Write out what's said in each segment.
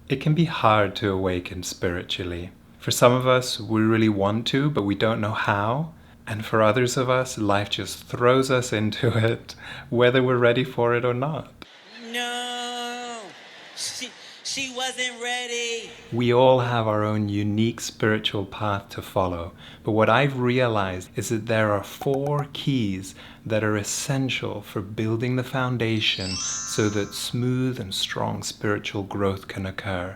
It can be hard to awaken spiritually. For some of us, we really want to, but we don't know how. And for others of us, life just throws us into it, whether we're ready for it or not. No, she wasn't ready. We all have our own unique spiritual path to follow, but what I've realized is that there are 4 keys that are essential for building the foundation so that smooth and strong spiritual growth can occur.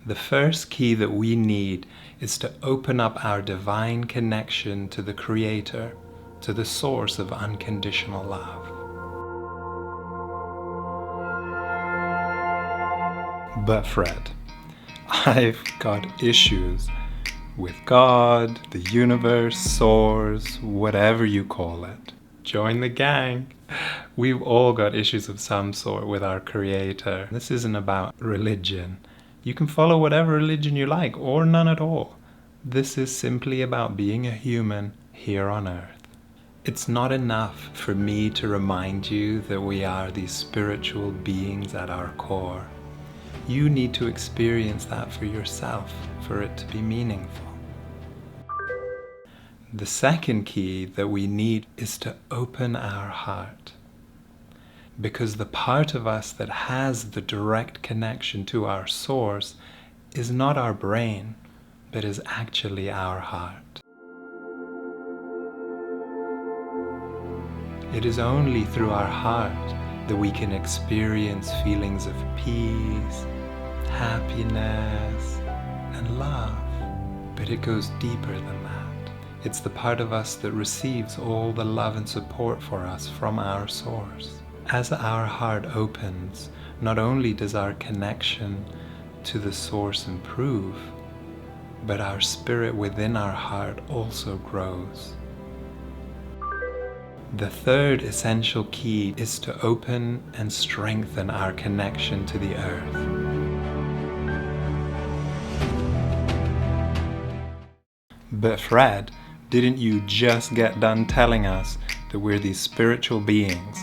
The first key that we need is to open up our divine connection to the Creator, to the source of unconditional love. But Fred, I've got issues with God, the universe, source, whatever you call it. Join the gang. We've all got issues of some sort with our Creator. This isn't about religion. You can follow whatever religion you like, or none at all. This is simply about being a human here on Earth. It's not enough for me to remind you that we are these spiritual beings at our core. You need to experience that for yourself for it to be meaningful. The second key that we need is to open our heart. Because the part of us that has the direct connection to our source is not our brain, but is actually our heart. It is only through our heart that we can experience feelings of peace, happiness, and love. But it goes deeper than that. It's the part of us that receives all the love and support for us from our source. As our heart opens, not only does our connection to the source improve, but our spirit within our heart also grows. The third essential key is to open and strengthen our connection to the earth. But Fred, didn't you just get done telling us that we're these spiritual beings?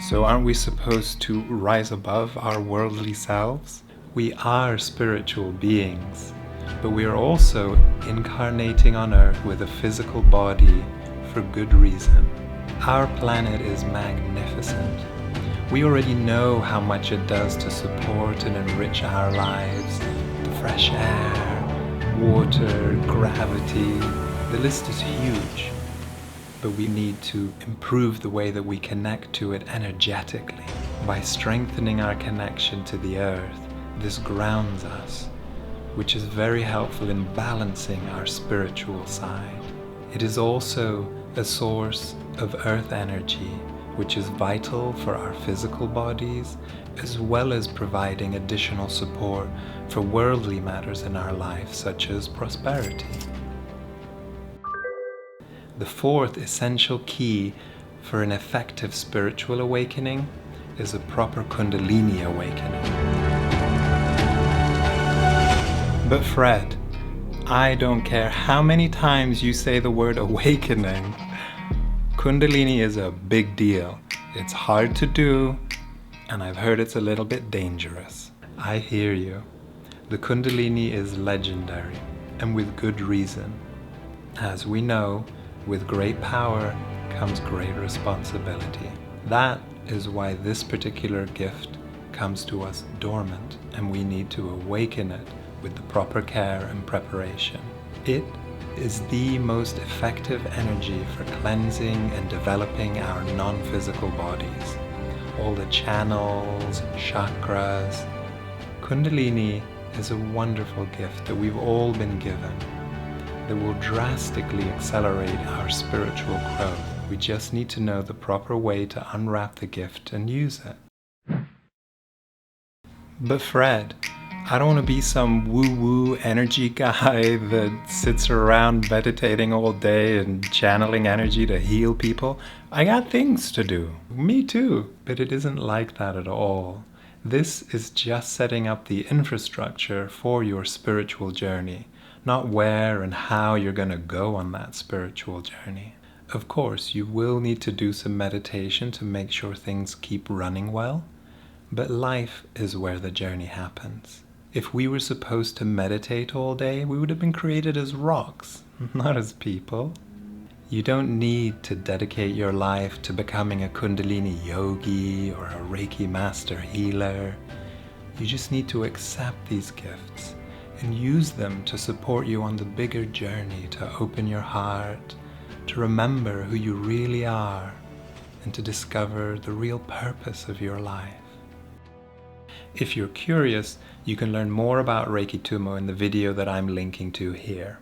So aren't we supposed to rise above our worldly selves? We are spiritual beings, but we are also incarnating on Earth with a physical body for good reason. Our planet is magnificent. We already know how much it does to support and enrich our lives. The fresh air, water, gravity, the list is huge. But we need to improve the way that we connect to it energetically. By strengthening our connection to the earth, this grounds us, which is very helpful in balancing our spiritual side. It is also a source of earth energy, which is vital for our physical bodies, as well as providing additional support for worldly matters in our life, such as prosperity. The fourth essential key for an effective spiritual awakening is a proper Kundalini awakening. But Fred, I don't care how many times you say the word awakening. Kundalini is a big deal. It's hard to do, and I've heard it's a little bit dangerous. I hear you. The Kundalini is legendary, and with good reason. As we know, with great power comes great responsibility. That is why this particular gift comes to us dormant, and we need to awaken it with the proper care and preparation. It is the most effective energy for cleansing and developing our non-physical bodies. All the channels, chakras. Kundalini is a wonderful gift that we've all been given that will drastically accelerate our spiritual growth. We just need to know the proper way to unwrap the gift and use it. But Fred, I don't want to be some woo-woo energy guy that sits around meditating all day and channeling energy to heal people. I got things to do. Me too. But it isn't like that at all. This is just setting up the infrastructure for your spiritual journey, not where and how you're going to go on that spiritual journey. Of course, you will need to do some meditation to make sure things keep running well, But life is where the journey happens. If we were supposed to meditate all day, we would have been created as rocks, not as people. You don't need to dedicate your life to becoming a Kundalini yogi or a Reiki master healer. You just need to accept these gifts and use them to support you on the bigger journey to open your heart, to remember who you really are, and to discover the real purpose of your life. If you're curious, you can learn more about Reiki Tummo in the video that I'm linking to here.